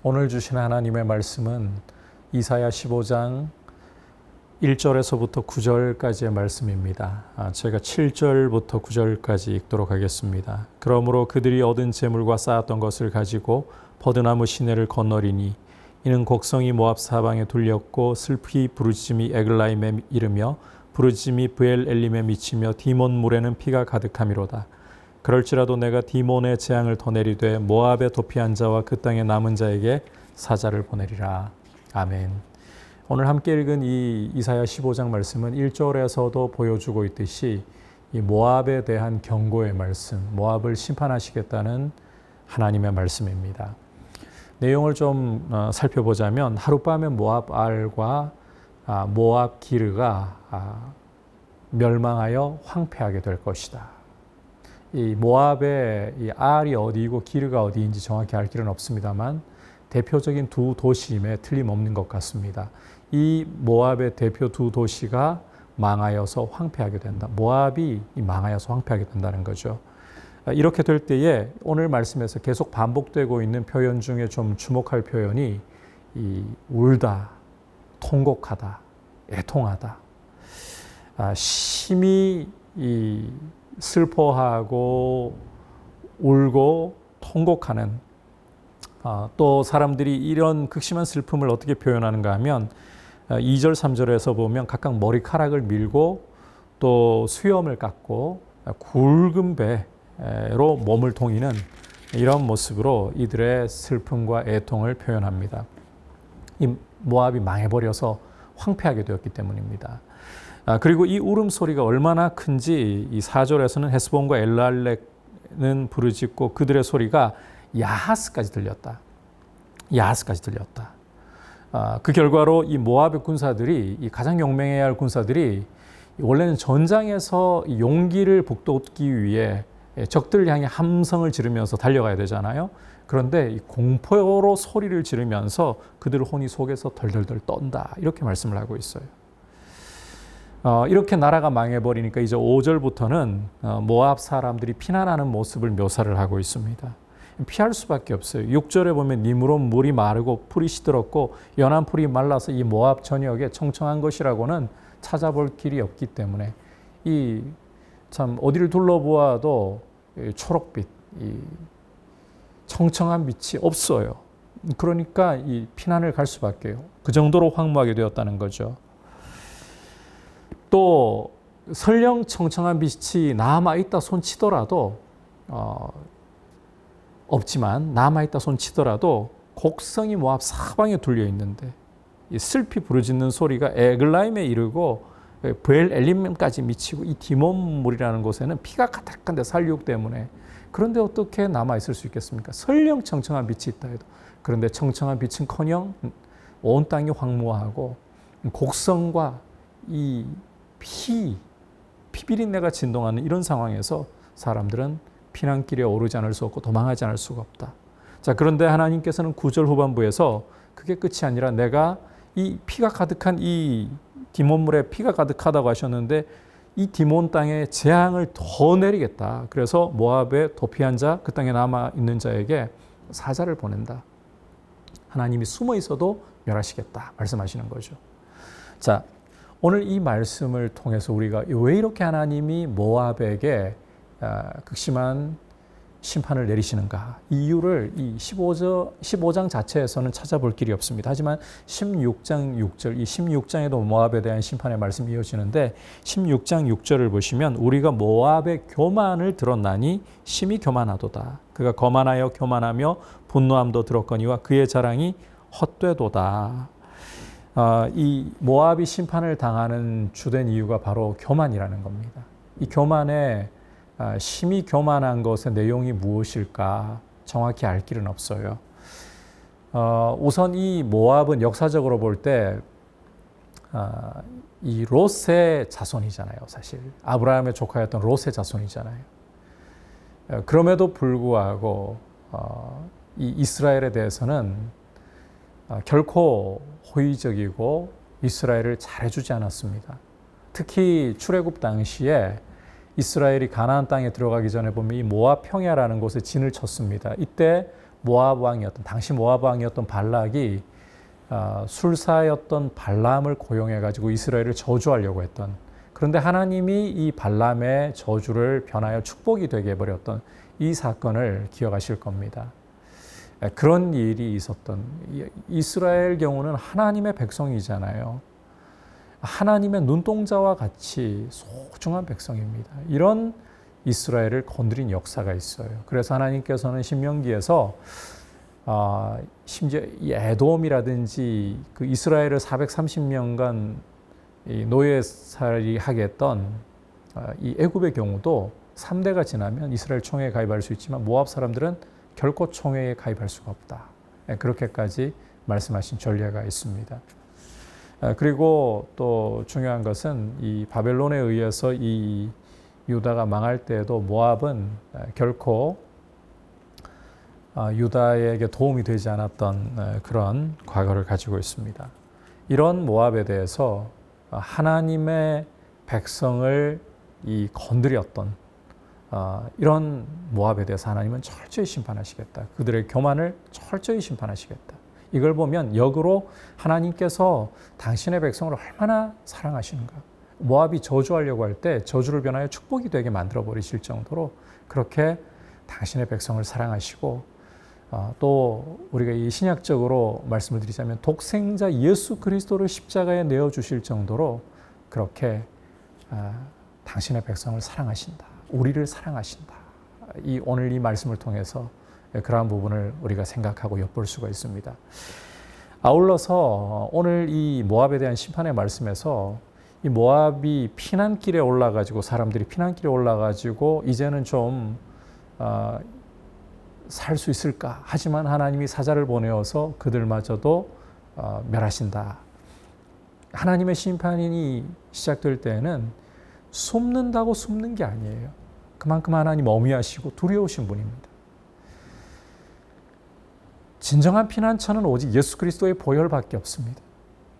오늘 주신 하나님의 말씀은 이사야 15장 1절에서부터 9절까지의 말씀입니다. 제가 7절부터 9절까지 읽도록 하겠습니다. 그러므로 그들이 얻은 재물과 쌓았던 것을 가지고 버드나무 시내를 건너리니 이는 곡성이 모압 사방에 둘렸고 슬피 부르짖음이 에글라임에 이르며 부르짖음이 브엘 엘림에 미치며 디몬 물에는 피가 가득함이로다. 그럴지라도 내가 디몬의 재앙을 더 내리되 모압에 도피한 자와 그 땅에 남은 자에게 사자를 보내리라. 아멘. 오늘 함께 읽은 이 이사야 15장 말씀은 1절에서도 보여주고 있듯이 이 모압에 대한 경고의 말씀, 모압을 심판하시겠다는 하나님의 말씀입니다. 내용을 좀 살펴보자면 하룻밤에 모압 알과 모압 기르가 멸망하여 황폐하게 될 것이다. 이 모압의 이 알이 어디이고 기르가 어디인지 정확히 알 길은 없습니다만 대표적인 두 도시임에 틀림없는 것 같습니다. 이 모압의 대표 두 도시가 망하여서 황폐하게 된다. 모압이 망하여서 황폐하게 된다는 거죠. 이렇게 될 때에 오늘 말씀에서 계속 반복되고 있는 표현 중에 좀 주목할 표현이 이 울다, 통곡하다, 애통하다. 심히 이 슬퍼하고 울고 통곡하는 또 사람들이 이런 극심한 슬픔을 어떻게 표현하는가 하면 2절 3절에서 보면 각각 머리카락을 밀고 또 수염을 깎고 굵은 배로 몸을 동이는 이런 모습으로 이들의 슬픔과 애통을 표현합니다. 이 모압이 망해버려서 황폐하게 되었기 때문입니다. 그리고 이 울음소리가 얼마나 큰지 이 4절에서는 헤스본과 엘랄렉은 부르짖고 그들의 소리가 야하스까지 들렸다. 야하스까지 들렸다. 그 결과로 이 모압의 군사들이 이 가장 용맹해야 할 군사들이 원래는 전장에서 용기를 북돋기 위해 적들을 향해 함성을 지르면서 달려가야 되잖아요. 그런데 이 공포로 소리를 지르면서 그들 혼이 속에서 덜덜덜 떤다. 이렇게 말씀을 하고 있어요. 이렇게 나라가 망해버리니까 이제 5절부터는 모압 사람들이 피난하는 모습을 묘사를 하고 있습니다. 피할 수밖에 없어요. 6절에 보면 니므롯 물이 마르고 풀이 시들었고 연한 풀이 말라서 이 모압 전역에 청청한 것이라고는 찾아볼 길이 없기 때문에 이 참 어디를 둘러보아도 초록빛, 이 청청한 빛이 없어요. 그러니까 이 피난을 갈 수밖에요. 그 정도로 황무하게 되었다는 거죠. 또 설령 청청한 빛이 남아있다 손치더라도 없지만 남아있다 손치더라도 곡성이 모압 사방에 둘려 있는데 이 슬피 부르짖는 소리가 에글라임에 이르고 브엘 엘림까지 미치고 이 디몬물이라는 곳에는 피가 가득한데 살육 때문에 그런데 어떻게 남아있을 수 있겠습니까? 설령 청청한 빛이 있다 해도 그런데 청청한 빛은커녕 온 땅이 황무하고 곡성과 이 피비린내가 진동하는 이런 상황에서 사람들은 피난길에 오르지 않을 수 없고 도망하지 않을 수가 없다. 자, 그런데 하나님께서는 9절 후반부에서 그게 끝이 아니라 내가 이 피가 가득한 이 디몬물에 피가 가득하다고 하셨는데 이 디몬 땅에 재앙을 더 내리겠다. 그래서 모압에 도피한 자, 그 땅에 남아있는 자에게 사자를 보낸다. 하나님이 숨어 있어도 멸하시겠다. 말씀하시는 거죠. 자, 오늘 이 말씀을 통해서 우리가 왜 이렇게 하나님이 모압에게 극심한 심판을 내리시는가? 이유를 이 15장 자체에서는 찾아볼 길이 없습니다. 하지만 16장 6절, 이 16장에도 모압에 대한 심판의 말씀이 이어지는데 16장 6절을 보시면 우리가 모압의 교만을 들었나니 심히 교만하도다. 그가 거만하여 교만하며 분노함도 들었거니와 그의 자랑이 헛되도다. 이 모압이 심판을 당하는 주된 이유가 바로 교만이라는 겁니다. 이 교만에 심히 교만한 것의 내용이 무엇일까 정확히 알 길은 없어요. 우선 이 모압은 역사적으로 볼 때 이 롯의 자손이잖아요. 사실 아브라함의 조카였던 롯의 자손이잖아요. 그럼에도 불구하고 이 이스라엘에 대해서는 결코 호의적이고 이스라엘을 잘해주지 않았습니다. 특히 출애굽 당시에 이스라엘이 가나안 땅에 들어가기 전에 보면 이 모압 평야라는 곳에 진을 쳤습니다. 이때 모압 왕이었던 당시 모압 왕이었던 발락이 술사였던 발람을 고용해 가지고 이스라엘을 저주하려고 했던, 그런데 하나님이 이 발람의 저주를 변하여 축복이 되게 해버렸던 이 사건을 기억하실 겁니다. 그런 일이 있었던, 이스라엘 경우는 하나님의 백성이잖아요. 하나님의 눈동자와 같이 소중한 백성입니다. 이런 이스라엘을 건드린 역사가 있어요. 그래서 하나님께서는 신명기에서 심지어 이 에돔이라든지 그 이스라엘을 430년간 이 노예살이 하게 했던 이 애굽의 경우도 3대가 지나면 이스라엘 총회에 가입할 수 있지만 모압 사람들은 결코 총회에 가입할 수가 없다. 그렇게까지 말씀하신 전례가 있습니다. 그리고 또 중요한 것은 이 바벨론에 의해서 이 유다가 망할 때에도 모압은 결코 유다에게 도움이 되지 않았던 그런 과거를 가지고 있습니다. 이런 모압에 대해서 하나님의 백성을 건드렸던 이런 모압에 대해서 하나님은 철저히 심판하시겠다. 그들의 교만을 철저히 심판하시겠다. 이걸 보면 역으로 하나님께서 당신의 백성을 얼마나 사랑하시는가. 모압이 저주하려고 할 때 저주를 변하여 축복이 되게 만들어 버리실 정도로 그렇게 당신의 백성을 사랑하시고, 또 우리가 이 신약적으로 말씀을 드리자면 독생자 예수 그리스도를 십자가에 내어주실 정도로 그렇게 당신의 백성을 사랑하신다. 우리를 사랑하신다. 오늘 이 말씀을 통해서 그러한 부분을 우리가 생각하고 엿볼 수가 있습니다. 아울러서 오늘 이 모압에 대한 심판의 말씀에서 이 모압이 피난길에 올라가지고, 사람들이 피난길에 올라가지고 이제는 좀 살 수 있을까? 하지만 하나님이 사자를 보내어서 그들마저도 멸하신다. 하나님의 심판이 시작될 때에는 숨는다고 숨는 게 아니에요. 그만큼 하나님 어미하시고 두려우신 분입니다. 진정한 피난처는 오직 예수 그리스도의 보혈밖에 없습니다.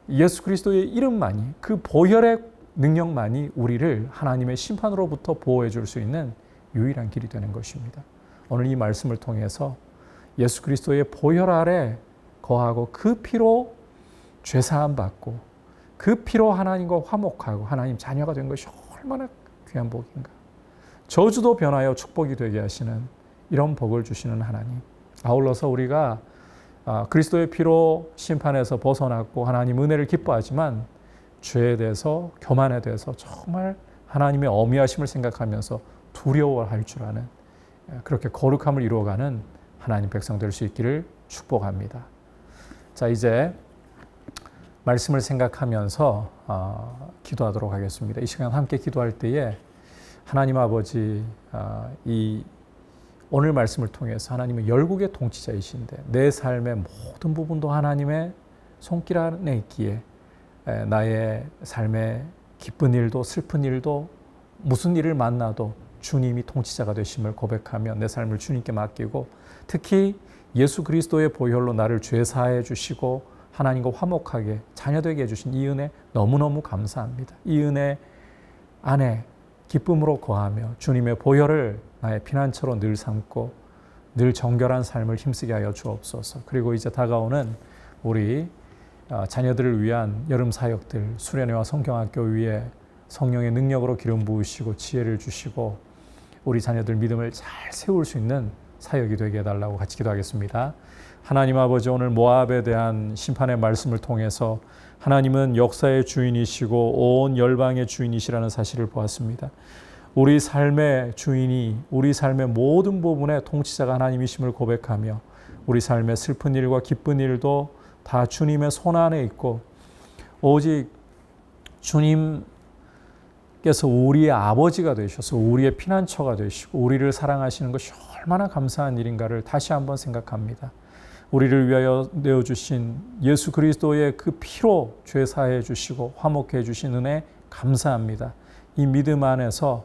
예수 그리스도의 이름만이, 그 보혈의 능력만이 우리를 하나님의 심판으로부터 보호해 줄 수 있는 유일한 길이 되는 것입니다. 오늘 이 말씀을 통해서 예수 그리스도의 보혈 아래 거하고 그 피로 죄사함 받고 그 피로 하나님과 화목하고 하나님 자녀가 된 것이 얼마나 귀한 복인가. 저주도 변하여 축복이 되게 하시는 이런 복을 주시는 하나님. 아울러서 우리가 그리스도의 피로 심판에서 벗어났고 하나님 은혜를 기뻐하지만 죄에 대해서, 교만에 대해서 정말 하나님의 어미하심을 생각하면서 두려워할 줄 아는, 그렇게 거룩함을 이루어가는 하나님 백성 될 수 있기를 축복합니다. 자, 이제 말씀을 생각하면서 기도하도록 하겠습니다. 이 시간 함께 기도할 때에 하나님 아버지, 이 오늘 말씀을 통해서 하나님은 열국의 통치자이신데 내 삶의 모든 부분도 하나님의 손길 안에 있기에 나의 삶의 기쁜 일도 슬픈 일도 무슨 일을 만나도 주님이 통치자가 되심을 고백하며 내 삶을 주님께 맡기고, 특히 예수 그리스도의 보혈로 나를 죄사해 주시고 하나님과 화목하게 자녀되게 해주신 이 은혜 너무너무 감사합니다. 이 은혜 안에 기쁨으로 거하며 주님의 보혈을 나의 피난처로 늘 삼고 늘 정결한 삶을 힘쓰게 하여 주옵소서. 그리고 이제 다가오는 우리 자녀들을 위한 여름 사역들, 수련회와 성경학교 위에 성령의 능력으로 기름 부으시고 지혜를 주시고 우리 자녀들 믿음을 잘 세울 수 있는 사역이 되게 해달라고 같이 기도하겠습니다. 하나님 아버지, 오늘 모압에 대한 심판의 말씀을 통해서 하나님은 역사의 주인이시고 온 열방의 주인이시라는 사실을 보았습니다. 우리 삶의 주인이, 우리 삶의 모든 부분의 통치자가 하나님이심을 고백하며 우리 삶의 슬픈 일과 기쁜 일도 다 주님의 손 안에 있고 오직 주님께서 우리의 아버지가 되셔서 우리의 피난처가 되시고 우리를 사랑하시는 것이 얼마나 감사한 일인가를 다시 한번 생각합니다. 우리를 위하여 내어주신 예수 그리스도의 그 피로 죄 사해 주시고 화목해 주신 은혜 감사합니다. 이 믿음 안에서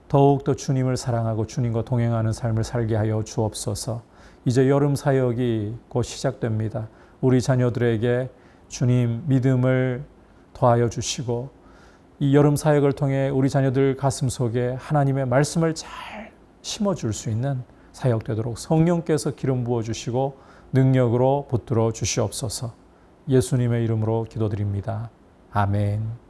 더욱더 주님을 사랑하고 주님과 동행하는 삶을 살게 하여 주옵소서. 이제 여름 사역이 곧 시작됩니다. 우리 자녀들에게 주님 믿음을 더하여 주시고 이 여름 사역을 통해 우리 자녀들 가슴 속에 하나님의 말씀을 잘 심어줄 수 있는 사역되도록 성령께서 기름 부어주시고 능력으로 붙들어 주시옵소서. 예수님의 이름으로 기도드립니다. 아멘.